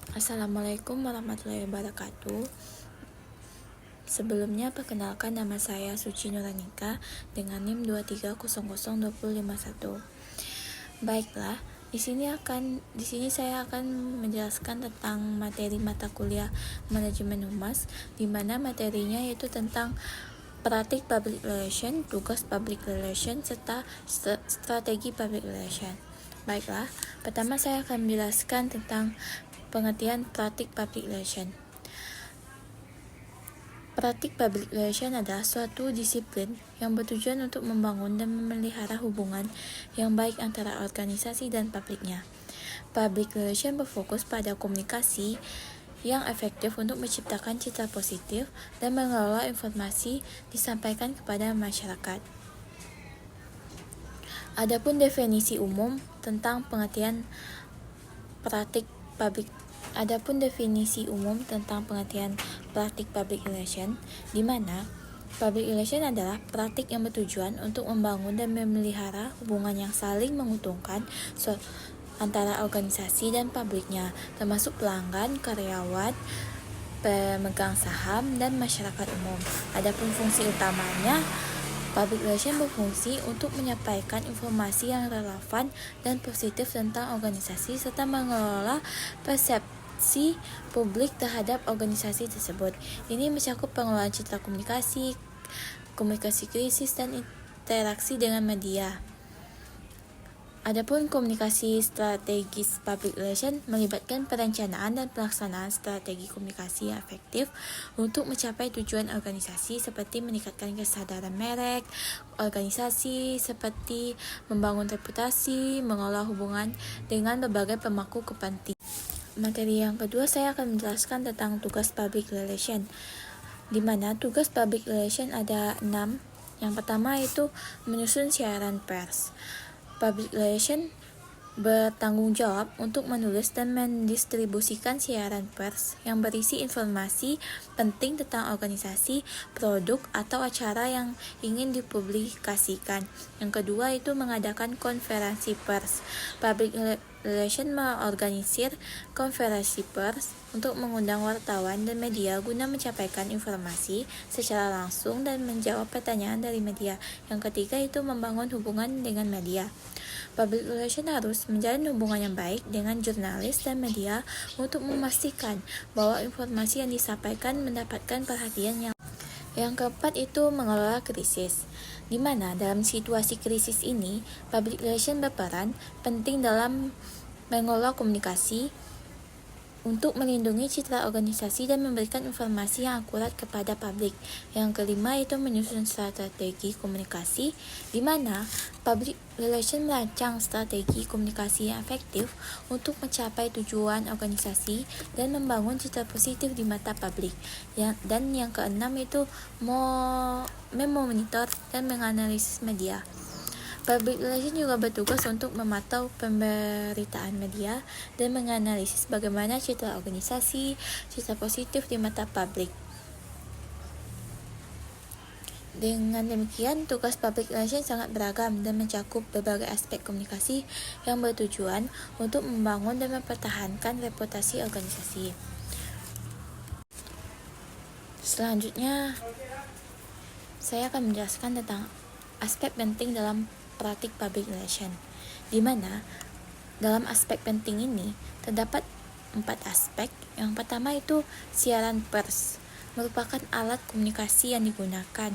Assalamualaikum warahmatullahi wabarakatuh. Sebelumnya perkenalkan, nama saya Suci Nuranika dengan NIM 2300251. Baiklah, di sini saya akan menjelaskan tentang materi mata kuliah manajemen humas, di mana materinya yaitu tentang praktik public relation, tugas public relation, serta strategi public relation. Baiklah, pertama saya akan menjelaskan tentang pengertian praktik public relation. Praktik public relation adalah suatu disiplin yang bertujuan untuk membangun dan memelihara hubungan yang baik antara organisasi dan publiknya. Public relation berfokus pada komunikasi yang efektif untuk menciptakan citra positif dan mengelola informasi disampaikan kepada masyarakat. Adapun definisi umum tentang pengertian praktik public relation, di mana public relation adalah praktik yang bertujuan untuk membangun dan memelihara hubungan yang saling menguntungkan antara organisasi dan publiknya, termasuk pelanggan, karyawan, pemegang saham, dan masyarakat umum. Adapun fungsi utamanya, public relation berfungsi untuk menyampaikan informasi yang relevan dan positif tentang organisasi serta mengelola persepsi publik terhadap organisasi tersebut. Ini mencakup pengelolaan citra komunikasi krisis, dan interaksi dengan media. Adapun komunikasi strategis public relation melibatkan perencanaan dan pelaksanaan strategi komunikasi yang efektif untuk mencapai tujuan organisasi seperti meningkatkan kesadaran merek organisasi, seperti membangun reputasi, mengolah hubungan dengan berbagai pemangku kepentingan. Materi yang kedua, saya akan menjelaskan tentang tugas public relation, di mana tugas public relation ada 6. Yang pertama itu menyusun siaran pers. Public relation bertanggung jawab untuk menulis dan mendistribusikan siaran pers yang berisi informasi penting tentang organisasi, produk, atau acara yang ingin dipublikasikan. Yang kedua itu mengadakan konferensi pers. Public relation mengorganisir konferensi pers untuk mengundang wartawan dan media guna menyampaikan informasi secara langsung dan menjawab pertanyaan dari media. Yang ketiga itu membangun hubungan dengan media. Public relation harus menjalin hubungan yang baik dengan jurnalis dan media untuk memastikan bahwa informasi yang disampaikan mendapatkan perhatian yang keempat itu mengelola krisis, di mana dalam situasi krisis ini, public relation berperan penting dalam mengelola komunikasi untuk melindungi citra organisasi dan memberikan informasi yang akurat kepada publik. Yang kelima itu menyusun strategi komunikasi, di mana public relation merancang strategi komunikasi yang efektif untuk mencapai tujuan organisasi dan membangun citra positif di mata publik. Dan yang keenam itu memonitor dan menganalisis media. Public relation juga bertugas untuk memantau pemberitaan media dan menganalisis bagaimana citra organisasi, citra positif di mata publik. Dengan demikian, tugas public relation sangat beragam dan mencakup berbagai aspek komunikasi yang bertujuan untuk membangun dan mempertahankan reputasi organisasi. Selanjutnya, saya akan menjelaskan tentang aspek penting dalam praktik public relation, di mana dalam aspek penting ini terdapat 4 aspek. Yang pertama itu siaran pers, merupakan alat komunikasi yang digunakan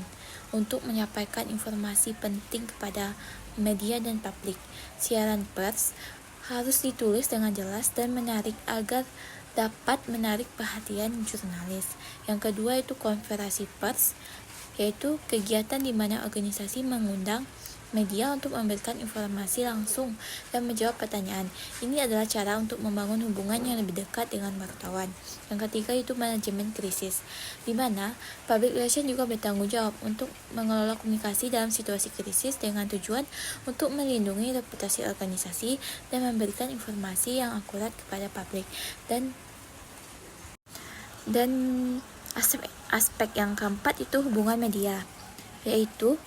untuk menyampaikan informasi penting kepada media dan publik. Siaran pers harus ditulis dengan jelas dan menarik agar dapat menarik perhatian jurnalis. Yang kedua itu konferensi pers, yaitu kegiatan di mana organisasi mengundang media untuk memberikan informasi langsung dan menjawab pertanyaan. Ini adalah cara untuk membangun hubungan yang lebih dekat dengan wartawan. Yang ketiga itu manajemen krisis, di mana public relation juga bertanggung jawab untuk mengelola komunikasi dalam situasi krisis dengan tujuan untuk melindungi reputasi organisasi dan memberikan informasi yang akurat kepada publik. Dan aspek yang keempat itu hubungan media, yaitu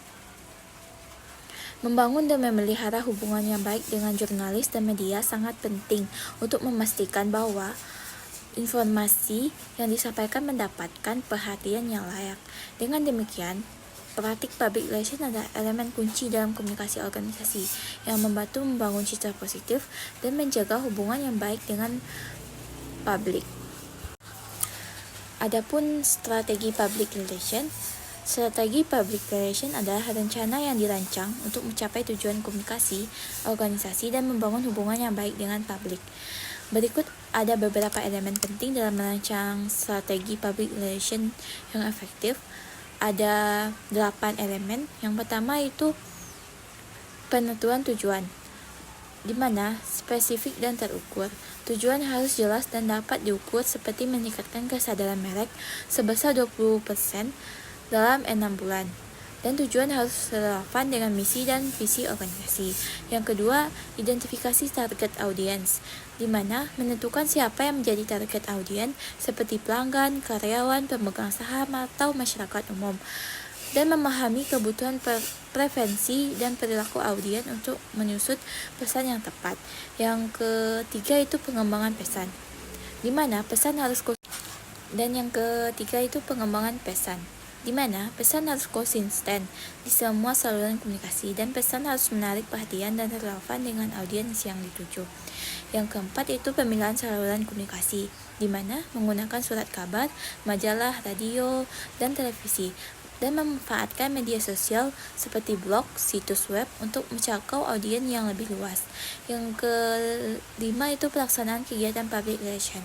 membangun dan memelihara hubungan yang baik dengan jurnalis dan media sangat penting untuk memastikan bahwa informasi yang disampaikan mendapatkan perhatian yang layak. Dengan demikian, praktik public relation adalah elemen kunci dalam komunikasi organisasi yang membantu membangun citra positif dan menjaga hubungan yang baik dengan publik. Adapun strategi public relation, strategi public relation adalah rencana yang dirancang untuk mencapai tujuan komunikasi, organisasi, dan membangun hubungan yang baik dengan publik. Berikut ada beberapa elemen penting dalam merancang strategi public relation yang efektif. Ada 8 elemen. Yang pertama itu penentuan tujuan, di mana spesifik dan terukur. Tujuan harus jelas dan dapat diukur seperti meningkatkan kesadaran merek sebesar 20% dalam 6 bulan. Dan tujuan harus relevan dengan misi dan visi organisasi. Yang kedua, identifikasi target audiens, di mana menentukan siapa yang menjadi target audiens seperti pelanggan, karyawan, pemegang saham, atau masyarakat umum. Dan memahami kebutuhan preferensi dan perilaku audiens untuk menyusut pesan yang tepat. Yang ketiga itu pengembangan pesan, di mana pesan harus konsisten di semua saluran komunikasi dan pesan harus menarik perhatian dan relevan dengan audiens yang dituju. Yang keempat itu pemilihan saluran komunikasi, di mana menggunakan surat kabar, majalah, radio, dan televisi, dan memanfaatkan media sosial seperti blog, situs web untuk menjangkau audiens yang lebih luas. Yang kelima itu pelaksanaan kegiatan public relation,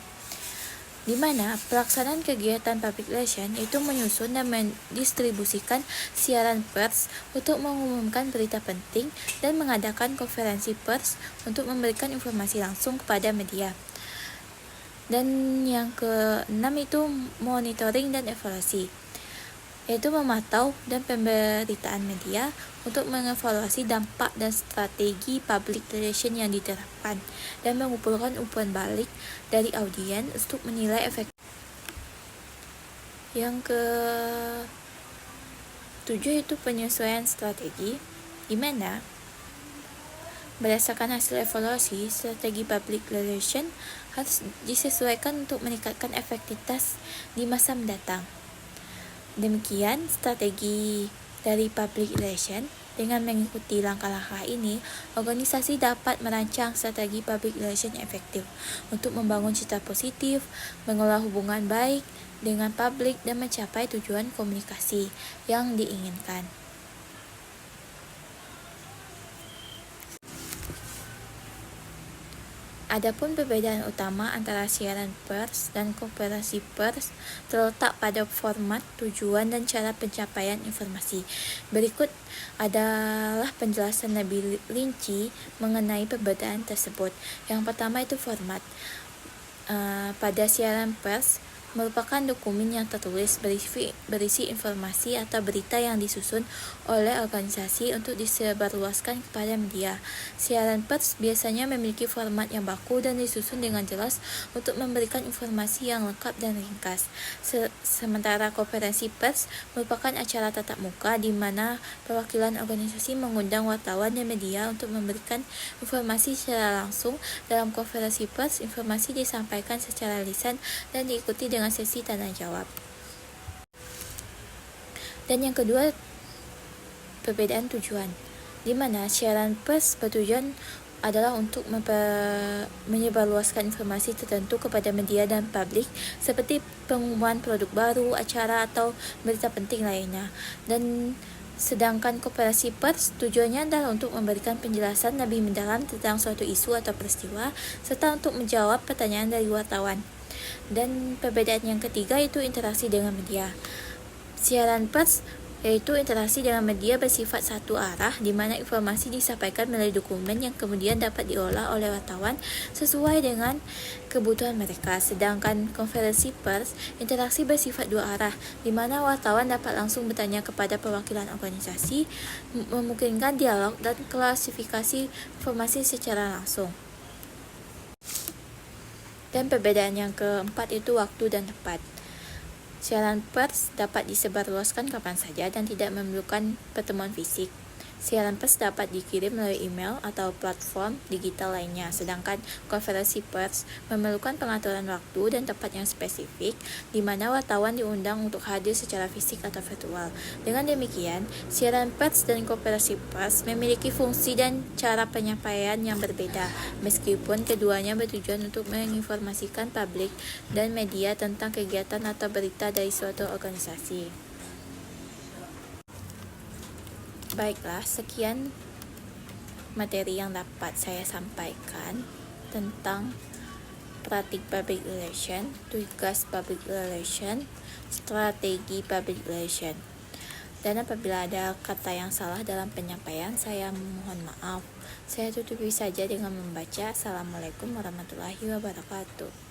di mana pelaksanaan kegiatan public relation itu menyusun dan mendistribusikan siaran pers untuk mengumumkan berita penting dan mengadakan konferensi pers untuk memberikan informasi langsung kepada media. Dan yang keenam itu monitoring dan evaluasi, yaitu memantau dan pemberitaan media untuk mengevaluasi dampak dan strategi public relation yang diterapkan dan mengumpulkan umpan balik dari audiens untuk menilai efek. Yang ke-7 itu penyesuaian strategi, di mana berdasarkan hasil evaluasi, strategi public relation harus disesuaikan untuk meningkatkan efektivitas di masa mendatang. Demikian strategi dari public relation. Dengan mengikuti langkah-langkah ini, organisasi dapat merancang strategi public relation yang efektif untuk membangun citra positif, mengelola hubungan baik dengan publik, dan mencapai tujuan komunikasi yang diinginkan. Adapun perbedaan utama antara siaran pers dan konferensi pers terletak pada format, tujuan, dan cara pencapaian informasi. Berikut adalah penjelasan lebih rinci mengenai perbedaan tersebut. Yang pertama itu format. Pada siaran pers merupakan dokumen yang tertulis berisi informasi atau berita yang disusun oleh organisasi untuk disebarluaskan kepada media. Siaran pers biasanya memiliki format yang baku dan disusun dengan jelas untuk memberikan informasi yang lengkap dan ringkas. Sementara konferensi pers merupakan acara tatap muka di mana perwakilan organisasi mengundang wartawan dan media untuk memberikan informasi secara langsung. Dalam konferensi pers, informasi disampaikan secara lisan dan diikuti dengan sesi tanya jawab. Dan yang kedua, perbedaan tujuan, di mana siaran pers bertujuan adalah untuk menyebarluaskan informasi tertentu kepada media dan publik seperti pengumuman produk baru, acara, atau berita penting lainnya. Dan sedangkan konferensi pers tujuannya adalah untuk memberikan penjelasan lebih mendalam tentang suatu isu atau peristiwa serta untuk menjawab pertanyaan dari wartawan. Dan perbedaan yang ketiga itu interaksi dengan media. Siaran pers yaitu interaksi dengan media bersifat satu arah, di mana informasi disampaikan melalui dokumen yang kemudian dapat diolah oleh wartawan sesuai dengan kebutuhan mereka. Sedangkan konferensi pers interaksi bersifat dua arah, di mana wartawan dapat langsung bertanya kepada perwakilan organisasi, memungkinkan dialog dan klasifikasi informasi secara langsung. Dan perbedaan yang keempat itu waktu dan tempat. Siaran pers dapat disebarluaskan kapan saja dan tidak memerlukan pertemuan fisik. Siaran pers dapat dikirim melalui email atau platform digital lainnya, sedangkan konferensi pers memerlukan pengaturan waktu dan tempat yang spesifik, di mana wartawan diundang untuk hadir secara fisik atau virtual. Dengan demikian, siaran pers dan konferensi pers memiliki fungsi dan cara penyampaian yang berbeda, meskipun keduanya bertujuan untuk menginformasikan publik dan media tentang kegiatan atau berita dari suatu organisasi. Baiklah, sekian materi yang dapat saya sampaikan tentang praktik public relation, tugas public relation, strategi public relation. Dan apabila ada kata yang salah dalam penyampaian, saya mohon maaf. Saya tutupi saja dengan membaca Assalamualaikum warahmatullahi wabarakatuh.